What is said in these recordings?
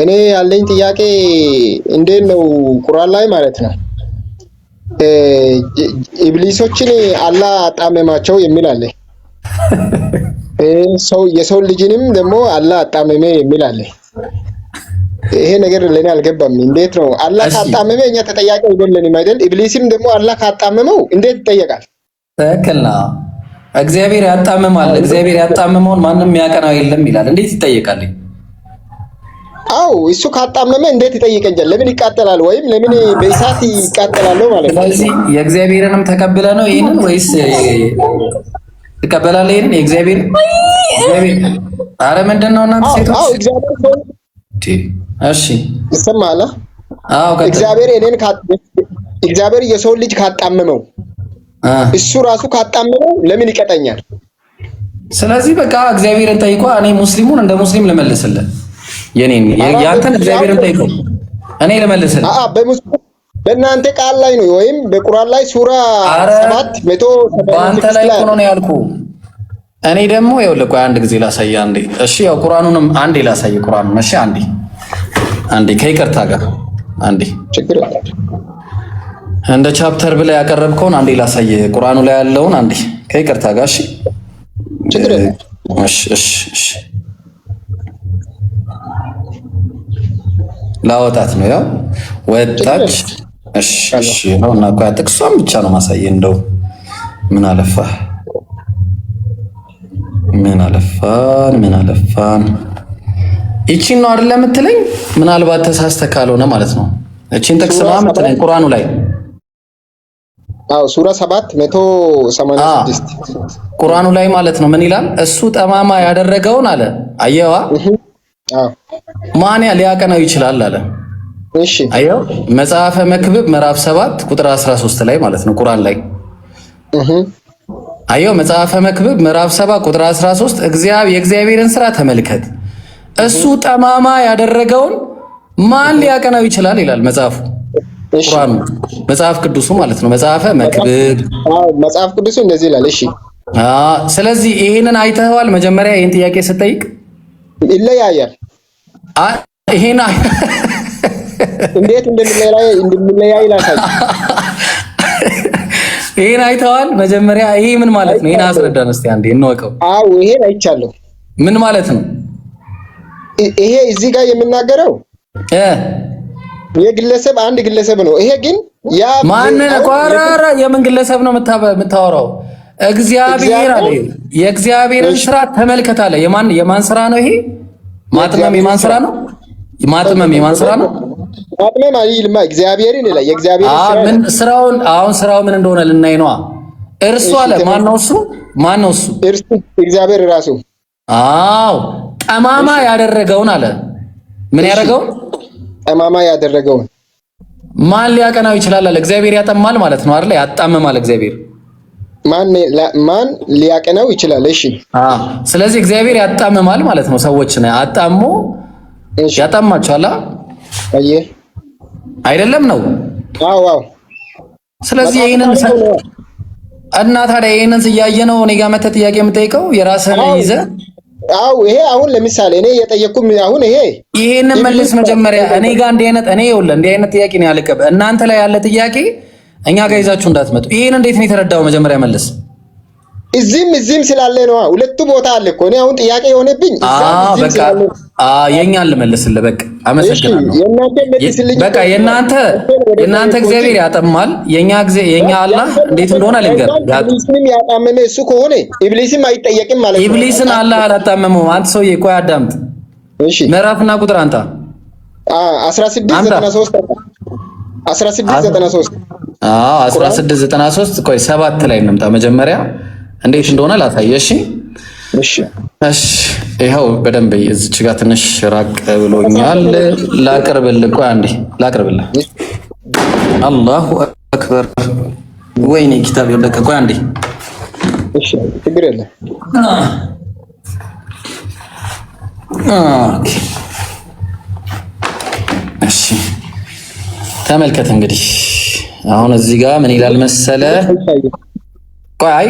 እኔ ያለኝ ጥያቄ እንዴት ነው ቁርአን ላይ ማለት ነው ኢብሊሶችን አላህ አጣመማቸው የሚል አለ። የሰው ልጅንም ደግሞ አላህ አጣመመ የሚል አለ። ይሄ ነገር ለኔ አልገባም። እንዴት ነው አላህ ካጣመመ እኛ ተጠያቂ አይደለንም አይደል? ኢብሊስም ደግሞ አላህ ካጣመመው እንዴት ይጠየቃል? ትክክል ነው። እግዚአብሔር ያጣመማል። እግዚአብሔር ያጣመመውን ማንም ያቀናው የለም ይላል። እንዴት ይጠየቃል? አው እሱ ካጣመመ እንዴት ይጠይቀኛል? ለምን ይቃጠላል? ወይም ለምን በእሳት ይቃጠላል ማለት ነው? ስለዚህ የእግዚአብሔርንም ተቀበለ ነው ይሄንን ወይስ ተቀበላለህ? ይሄንን የእግዚአብሔር አረ ምንድነው እናንተ ሴቶች? አው እሺ ይሰማል። አው እግዚአብሔር የሰው ልጅ ካጣመመው እሱ ራሱ ካጣመመው ለምን ይቀጠኛል? ስለዚህ በቃ እግዚአብሔርን ጠይቋ። እኔ ሙስሊሙን እንደ ሙስሊም ልመልስልህ። ያንተን እግዚአብሔርን ጠይቀው እኔ ልመልስልህ። በእናንተ ቃል ላይ ነው ወይም በቁርአን ላይ ሱራ 7 በአንተ ላይ ሆኖ ነው ያልኩህ። እኔ ደግሞ ይኸውልህ ቆይ አንድ ጊዜ ላሳይ አንዴ። እሺ ያው ቁርአኑንም አንዴ ላሳይ ቁርአኑን። እሺ አንዴ ከይቅርታ ጋር አንዴ ችግር እንደ ቻፕተር ብለህ ያቀረብከውን አንዴ ላሳይ ቁርአኑ ላይ ያለውን አንዴ ከይቅርታ ጋር። እሺ ችግር እሺ ላወጣት ነው ያው ወጣች። እሺ ነው እና ቆይ ጥቅሷን ብቻ ነው ማሳየ። እንደው ምን አለፋን ይቺን ነው አይደል የምትለኝ? ምናልባት ተሳስተ ካልሆነ ማለት ነው። እቺን ጥቅስ ነው የምትለኝ ቁርአኑ ላይ? አው ሱራ 786 ቁርአኑ ላይ ማለት ነው። ምን ይላል? እሱ ጠማማ ያደረገውን አለ አየዋ ማን ሊያቀናው ይችላል አለ። እሺ አየው መጽሐፈ መክብብ ምዕራፍ 7 ቁጥር 13 ላይ ማለት ነው ቁርአን ላይ አየው መጽሐፈ መክብብ ምዕራፍ 7 ቁጥር 13 የእግዚአብሔርን ስራ ተመልከት፣ እሱ ጠማማ ያደረገውን ማን ሊያቀናው ይችላል ይላል መጽሐፉ። ቁርአኑ መጽሐፍ ቅዱሱ ማለት ነው። መጽሐፈ መክብብ መጽሐፍ ቅዱሱ እንደዚህ ይላል። እሺ ስለዚህ ይሄንን አይተኸዋል? መጀመሪያ ይሄን ጥያቄ ስትጠይቅ ይለያያል። ይሄን እንዴት እንደምንለያይ ላሳይ። ይሄን አይተኸዋል? መጀመሪያ ይሄ ምን ማለት ነው? ይሄን አስረዳን እስቲ አንዴ እንወቀው። አዎ ይሄን አይቻለሁ። ምን ማለት ነው? ይሄ እዚህ ጋር የምናገረው የግለሰብ አንድ ግለሰብ ነው። ይሄ ግን ያ ማንን ቆራራ የምን ግለሰብ ነው የምታወራው? እግዚአብሔር አለ። የእግዚአብሔርን ስራ ተመልከት አለ። የማን ስራ ነው ይሄ? ማጥመም የማን ስራ ነው? ማጥመም የማን ስራ ነው? ማጥመም አይልማ እግዚአብሔርን ይላል። የእግዚአብሔርን ስራ ምን ስራውን አሁን ስራው ምን እንደሆነ ልናይ ነዋ። እርሱ አለ። ማን ነው እሱ? እርሱ እግዚአብሔር ራሱ። አዎ ጠማማ ያደረገውን አለ። ምን ያደረገውን? ጠማማ ያደረገውን ማን ሊያቀናው ይችላል አለ። እግዚአብሔር ያጠማል ማለት ነው አይደል? ያጣመማል እግዚአብሔር። ማን ሊያቀናው ይችላል? እሺ ስለዚህ እግዚአብሔር ያጣመማል ማለት ነው። ሰዎችን አጣሞ ያጣማቸዋል አይደለም ነው? አዎ። ስለዚህ ይሄንን እና ታዲያ ይሄንን እያየ ነው እኔ ጋር መተህ ጥያቄ የምጠይቀው የራስህን ይዘህ? አዎ ይሄ አሁን ለምሳሌ እኔ የጠየቅኩም አሁን ይሄንን መልስ መጀመሪያ። እኔ ጋር እንዲህ አይነት ጥያቄ ነው ያልከበ እናንተ ላይ ያለ ጥያቄ እኛ ጋር ይዛችሁ እንዳትመጡ። ይሄን እንዴት ነው የተረዳው? መጀመሪያ መልስ። እዚህም ስላለ ነው። ሁለቱ ቦታ አለ እኮ። እኔ አሁን ጥያቄ የሆነብኝ እዚህም ስላለ የኛን ልመልስልህ። በቃ አመሰግናለሁ። በቃ የእናንተ እግዚአብሔር ያጠማል፣ የኛ አላህ እንዴት እንደሆነ ልንገር። ኢብሊስንም ያጣመመ እሱ ከሆነ ኢብሊስም አይጠየቅም ማለት ነው። ኢብሊስን አላህ አላጣመመው። አንተ ሰውዬ ቆይ አዳምጥ። እሺ ምዕራፍና ቁጥር አንተ 1693 1693 ቆይ 7 ላይ እንምጣ መጀመሪያ እንዴት እንደሆነ ላሳየሽ። እሺ ይኸው በደንብ እዚች ጋር ትንሽ ራቅ ብሎኛል። ላቅርብልህ። ቆይ አንዴ ላቅርብልህ። አላሁ አክበር። ወይኔ ኪታብ ይወደቀ። ቆይ አንዴ። እሺ ችግር የለም። እሺ ተመልከት እንግዲህ አሁን እዚህ ጋር ምን ይላል መሰለ? ቆይ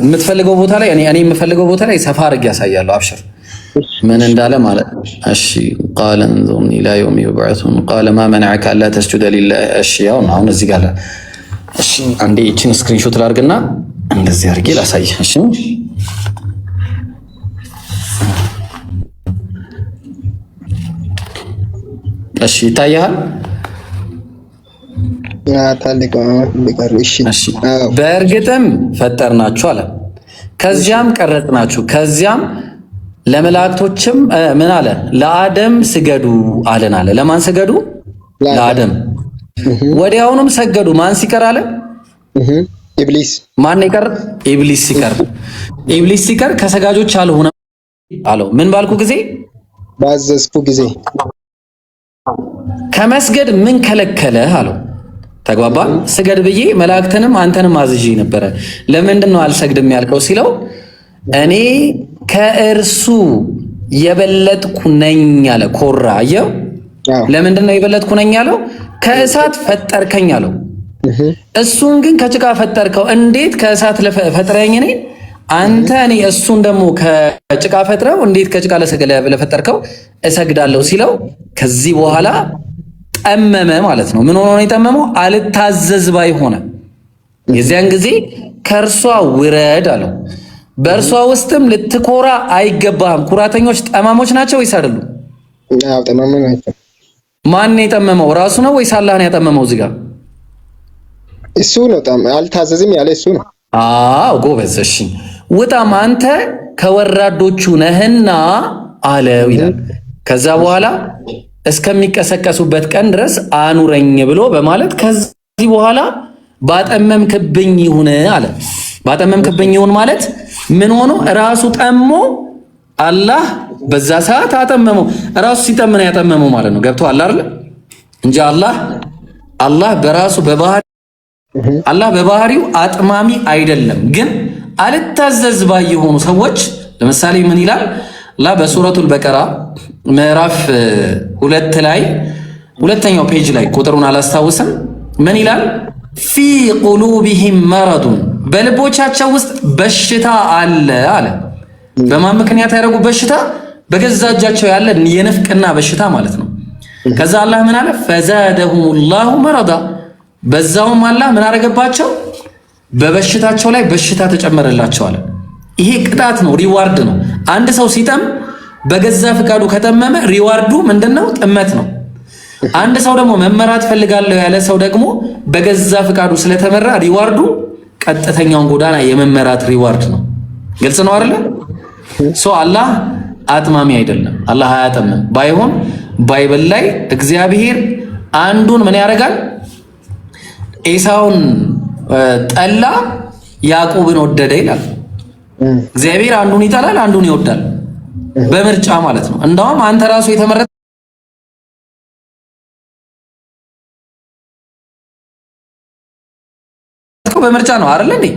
የምትፈልገው ቦታ ላይ እኔ የምፈልገው ቦታ ላይ ሰፋ አድርጌ ያሳያለሁ። አብሽር ምን እንዳለ ማለት እሺ ቃለ እንዙርኒ ኢላ የውሚ ዩብዐሱን ቃለ ማ መነዐከ አላ ተስጁደ ሊላህ። እሺ ያው አሁን እዚህ ጋር እሺ አንዴ እቺን ስክሪንሾት ላድርግና እንደዚህ አድርጌ ላሳይህ። እሺ እሺ ይታያል። በእርግጥም ፈጠርናችሁ አለ፣ ከዚያም ቀረጽናችሁ፣ ከዚያም ለመላእክቶችም ምን አለ ለአደም ስገዱ አለን አለ። ለማን ስገዱ? ለአደም። ወዲያውኑም ሰገዱ። ማን ሲቀር አለ? ኢብሊስ። ማን ይቀር? ኢብሊስ ሲቀር። ኢብሊስ ሲቀር ከሰጋጆች አልሆነም አለው። ምን ባልኩ ጊዜ? ባዘዝኩ ጊዜ። ከመስገድ ምን ከለከለህ አለው። ተግባባን። ስገድ ብዬ መላእክትንም አንተንም አዝዤ ነበረ። ለምንድን ነው አልሰግድም ያልከው ሲለው እኔ ከእርሱ የበለጥኩ ነኝ አለ። ኮራ። አየው። ለምንድን ነው የበለጥኩ ነኝ ያለው? ከእሳት ፈጠርከኝ አለው። እሱን ግን ከጭቃ ፈጠርከው። እንዴት ከእሳት ፈጥረኝ እኔ አንተ እኔ እሱን ደግሞ ከጭቃ ፈጥረው እንዴት ከጭቃ ለፈጠርከው እሰግዳለሁ ሲለው ከዚህ በኋላ ጠመመ ማለት ነው። ምን ሆኖ ነው የጠመመው? አልታዘዝ ባይ ሆነ። የዚያን ጊዜ ከእርሷ ውረድ አለው። በእርሷ ውስጥም ልትኮራ አይገባህም። ኩራተኞች ጠማሞች ናቸው ወይስ አይደሉም? አዎ ጠማሞች ናቸው። ማን ነው የጠመመው? ራሱ ነው ወይስ አላህ ነው ያጠመመው? እዚህ ጋር እሱ ነው አልታዘዝም ያለ እሱ ነው። አዎ ጎበዝ። እሺ ውጣም አንተ ከወራዶቹ ነህና አለው ይላል። ከዛ በኋላ እስከሚቀሰቀሱበት ቀን ድረስ አኑረኝ ብሎ በማለት ከዚህ በኋላ ባጠመምክብኝ ይሁን አለ። ባጠመምክብኝ ይሁን ማለት ምን ሆኖ ራሱ ጠሞ አላህ በዛ ሰዓት አጠመመው። ራሱ ሲጠምን ያጠመመው ማለት ነው። ገብቶሃል አይደል? እንጂ አላህ በራሱ በባህሪው አጥማሚ አይደለም። ግን አልታዘዝ ባይ የሆኑ ሰዎች ለምሳሌ ምን ይላል አላህ በሱረቱል በቀራ ምዕራፍ 2 ላይ ሁለተኛው ፔጅ ላይ ቁጥሩን አላስታውስም። ምን ይላል? ፊ ቁሉቢሂም መረዱን በልቦቻቸው ውስጥ በሽታ አለ አለ። በማን ምክንያት ያደረጉ በሽታ? በገዛ እጃቸው ያለ የንፍቅና በሽታ ማለት ነው። ከዛ አላህ ምን አለ? ፈዛደሁሙላሁ መረዳ በዛውም አላህ ምን አደረገባቸው? በበሽታቸው ላይ በሽታ ተጨመረላቸው አለ። ይሄ ቅጣት ነው፣ ሪዋርድ ነው። አንድ ሰው ሲጠም በገዛ ፍቃዱ ከጠመመ ሪዋርዱ ምንድነው? ጥመት ነው። አንድ ሰው ደግሞ መመራት ፈልጋለሁ ያለ ሰው ደግሞ በገዛ ፍቃዱ ስለተመራ ሪዋርዱ ቀጥተኛውን ጎዳና የመመራት ሪዋርድ ነው። ግልጽ ነው አይደለ? አላህ አጥማሚ አይደለም። አላህ አያጠምም። ባይሆን ባይብል ላይ እግዚአብሔር አንዱን ምን ያደርጋል? ኤሳውን ጠላ፣ ያዕቆብን ወደደ ይላል። እግዚአብሔር አንዱን ይጠላል፣ አንዱን ይወዳል። በምርጫ ማለት ነው። እንደውም አንተ ራሱ የተመረጠው በምርጫ ነው አይደል እንዴ?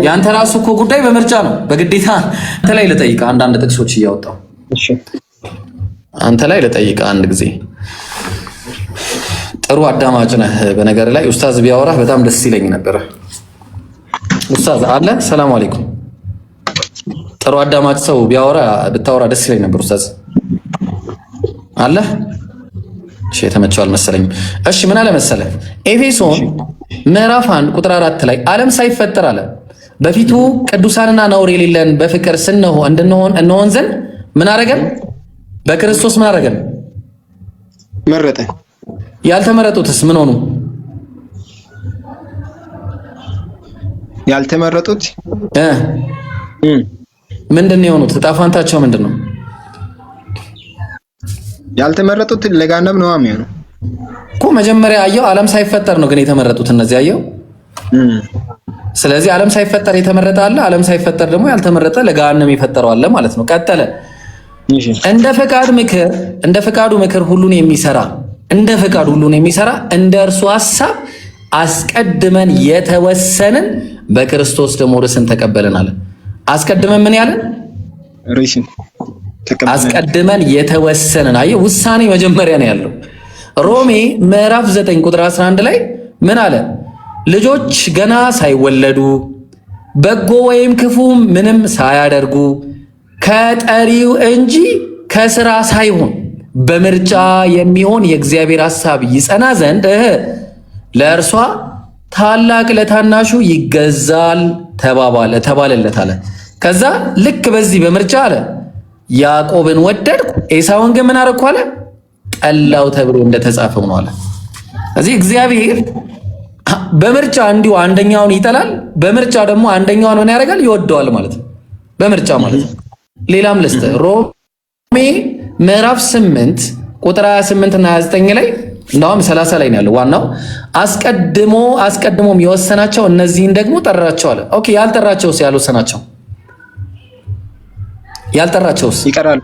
ያንተ ራሱ እኮ ጉዳይ በምርጫ ነው። በግዴታ አንተ ላይ ልጠይቅ አንዳንድ ጥቅሶች እያወጣው አንተ ላይ ልጠይቅ አንድ ጊዜ። ጥሩ አዳማጭ ነህ። በነገር ላይ ኡስታዝ ቢያወራህ በጣም ደስ ይለኝ ነበር። ኡስታዝ አለ። ሰላም አለይኩም። ጥሩ አዳማጭ ሰው ብታወራ ደስ ይለኝ ነበር። ኡስታዝ አለ። እሺ የተመቸው አልመሰለኝም። እሺ ምን አለ መሰለህ? ኤፌሶን ምዕራፍ 1 ቁጥር 4 ላይ ዓለም ሳይፈጠር አለ በፊቱ ቅዱሳንና ነውር የሌለን በፍቅር እንሆን ዘንድ ምን አደረገን? በክርስቶስ ምን አደረገን? መረጠን። ያልተመረጡትስ ምን ሆኑ? ያልተመረጡት ምንድን ነው የሆኑት? ዕጣ ፈንታቸው ምንድን ነው? ያልተመረጡት ለገሃነም ነው የሚሆነው እኮ። መጀመሪያ አየው ዓለም ሳይፈጠር ነው ግን የተመረጡት እነዚህ አየው። ስለዚህ ዓለም ሳይፈጠር የተመረጠ አለ፣ ዓለም ሳይፈጠር ደግሞ ያልተመረጠ ለገሃነም የፈጠረው አለ ማለት ነው። ቀጠለ። እንደ ፈቃዱ ምክር ሁሉን የሚሰራ እንደ እርሱ ሐሳብ አስቀድመን የተወሰንን በክርስቶስ ደግሞ ርስን ተቀበልን አለ። አስቀድመን ምን ያለን? ርስን ተቀበልን። አስቀድመን የተወሰንን አየህ፣ ውሳኔ መጀመሪያ ነው ያለው። ሮሜ ምዕራፍ 9 ቁጥር 11 ላይ ምን አለ? ልጆች ገና ሳይወለዱ በጎ ወይም ክፉ ምንም ሳያደርጉ ከጠሪው እንጂ ከስራ ሳይሆን በምርጫ የሚሆን የእግዚአብሔር ሐሳብ ይጸና ዘንድ ለእርሷ ታላቅ ለታናሹ ይገዛል ተባለለት አለ። ከዛ ልክ በዚህ በምርጫ አለ ያዕቆብን ወደድኩ ኤሳውን ግን ምን አደረኩ አለ ጠላው ተብሎ እንደተጻፈው ነው አለ። እዚህ እግዚአብሔር በምርጫ እንዲሁ አንደኛውን ይጠላል፣ በምርጫ ደግሞ አንደኛውን ምን ያደርጋል ይወደዋል ማለት ነው። በምርጫ ማለት ነው። ሌላም ልስጥ ሮሜ ምዕራፍ 8 ቁጥር 28 እና 29 ላይ እንደውም 30 ላይ ነው ያለው። ዋናው አስቀድሞም የወሰናቸው እነዚህን ደግሞ ጠራቸው አለ። ኦኬ ያልጠራቸውስ ያልወሰናቸው ያልጠራቸውስ ይቀራሉ።